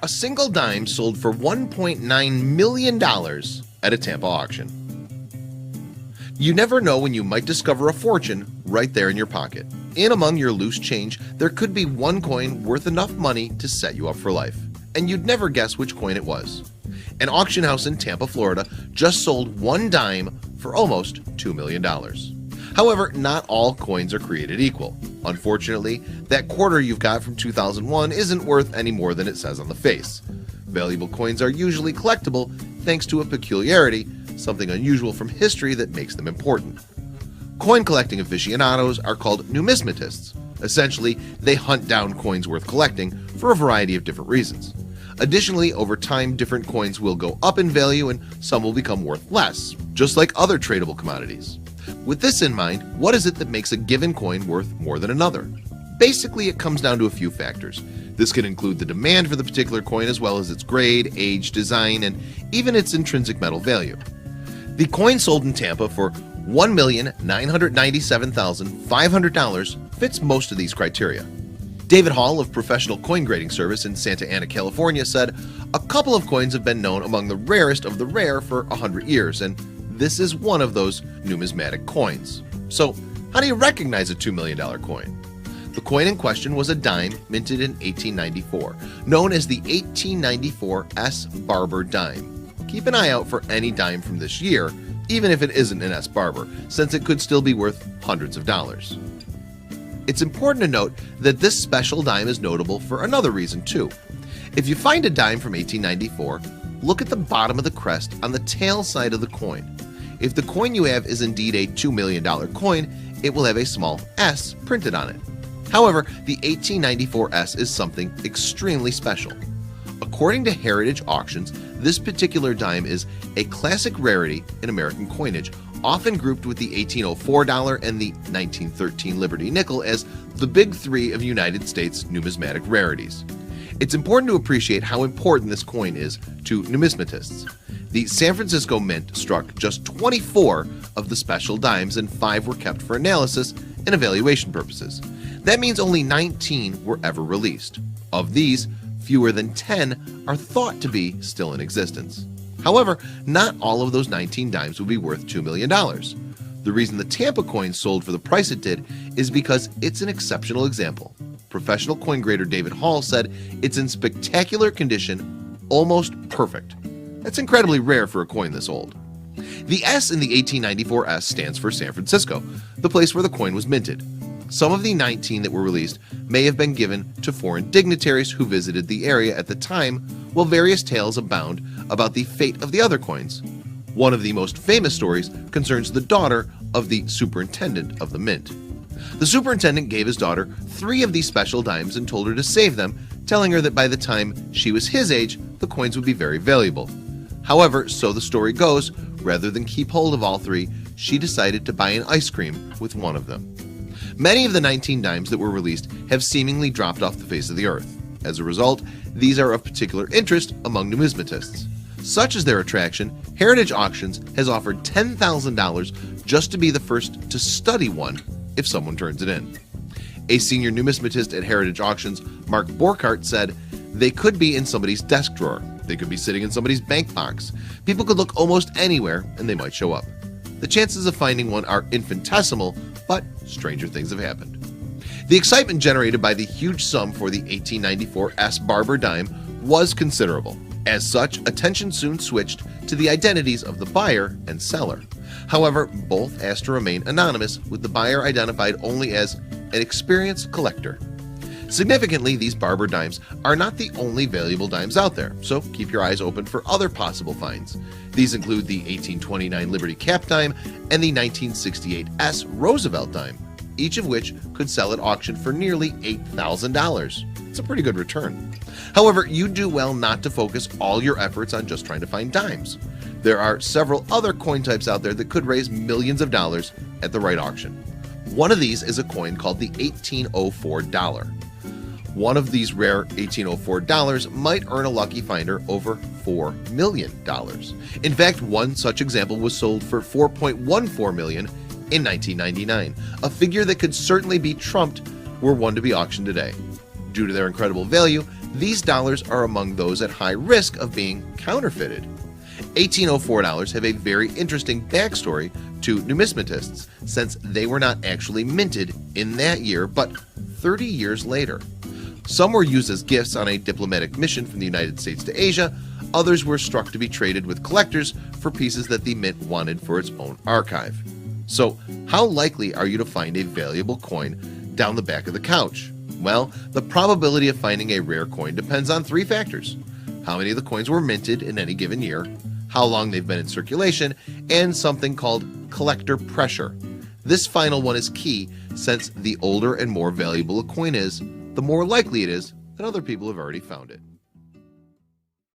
a single dime sold for $1.9 million at a Tampa auction. You never know when you might discover a fortune right there in your pocket. In among your loose change, there could be one coin worth enough money to set you up for life, and you'd never guess which coin it was. An auction house in Tampa, Florida just sold one dime for almost $2 million. However, not all coins are created equal. Unfortunately, that quarter you've got from 2001 isn't worth any more than it says on the face. Valuable coins are usually collectible thanks to a peculiarity, something unusual from history that makes them important. Coin collecting aficionados are called numismatists. Essentially, they hunt down coins worth collecting for a variety of different reasons. Additionally, over time, different coins will go up in value and some will become worth less, just like other tradable commodities. With this in mind, what is it that makes a given coin worth more than another? Basically, it comes down to a few factors. This can include the demand for the particular coin as well as its grade, age, design, and even its intrinsic metal value. The coin sold in Tampa for $1,997,500 fits most of these criteria. David Hall of Professional Coin Grading Service in Santa Ana, California said, "A couple of coins have been known among the rarest of the rare for 100 years, and this is one of those numismatic coins." So, how do you recognize a $2 million coin? The coin in question was a dime minted in 1894, known as the 1894 S. Barber dime. Keep an eye out for any dime from this year, even if it isn't an S. Barber, since it could still be worth hundreds of dollars. It's important to note that this special dime is notable for another reason too. If you find a dime from 1894, look at the bottom of the crest on the tail side of the coin. If the coin you have is indeed a $2 million coin, it will have a small S printed on it. However, the 1894 S is something extremely special. According to Heritage Auctions, this particular dime is a classic rarity in American coinage, often grouped with the $1804 and the 1913 Liberty nickel as the big three of United States numismatic rarities. It's important to appreciate how important this coin is to numismatists. The San Francisco Mint struck just 24 of the special dimes and 5 were kept for analysis and evaluation purposes. That means only 19 were ever released. Of these, fewer than 10 are thought to be still in existence. However, not all of those 19 dimes would be worth $2 million. The reason the Tampa coin sold for the price it did is because it's an exceptional example. Professional coin grader David Hall said it's in spectacular condition, almost perfect. That's incredibly rare for a coin this old. The S in the 1894 S stands for San Francisco, the place where the coin was minted. Some of the 19 that were released may have been given to foreign dignitaries who visited the area at the time, while various tales abound about the fate of the other coins. One of the most famous stories concerns the daughter of the superintendent of the mint. The superintendent gave his daughter 3 of these special dimes and told her to save them, telling her that by the time she was his age, the coins would be very valuable. However, so the story goes, rather than keep hold of all 3, she decided to buy an ice cream with one of them. Many of the 19 dimes that were released have seemingly dropped off the face of the earth. As a result, these are of particular interest among numismatists. Such is their attraction, Heritage Auctions has offered $10,000 just to be the first to study one if someone turns it in. A senior numismatist at Heritage Auctions, Mark Borkart, said, "They could be in somebody's desk drawer. They could be sitting in somebody's bank box. People could look almost anywhere and they might show up. The chances of finding one are infinitesimal, but stranger things have happened." The excitement generated by the huge sum for the 1894 S. Barber dime was considerable. As such, attention soon switched to the identities of the buyer and seller. However, both asked to remain anonymous, with the buyer identified only as an experienced collector. Significantly, these Barber dimes are not the only valuable dimes out there, so keep your eyes open for other possible finds. These include the 1829 Liberty Cap dime and the 1968 S. Roosevelt dime, each of which could sell at auction for nearly $8,000. It's a pretty good return. However, you do well not to focus all your efforts on just trying to find dimes. There are several other coin types out there that could raise millions of dollars at the right auction. One of these is a coin called the $1804. One of these rare $1804 might earn a lucky finder over $4 million. In fact, one such example was sold for $4.14 million in 1999, a figure that could certainly be trumped were one to be auctioned today. Due to their incredible value, these dollars are among those at high risk of being counterfeited. 1804 dollars have a very interesting backstory to numismatists, since they were not actually minted in that year but 30 years later. Some were used as gifts on a diplomatic mission from the United States to Asia. Others were struck to be traded with collectors for pieces that the mint wanted for its own archive. So how likely are you to find a valuable coin down the back of the couch? Well, the probability of finding a rare coin depends on three factors: how many of the coins were minted in any given year, how long they've been in circulation, and something called collector pressure. This final one is key, since the older and more valuable a coin is, the more likely it is that other people have already found it.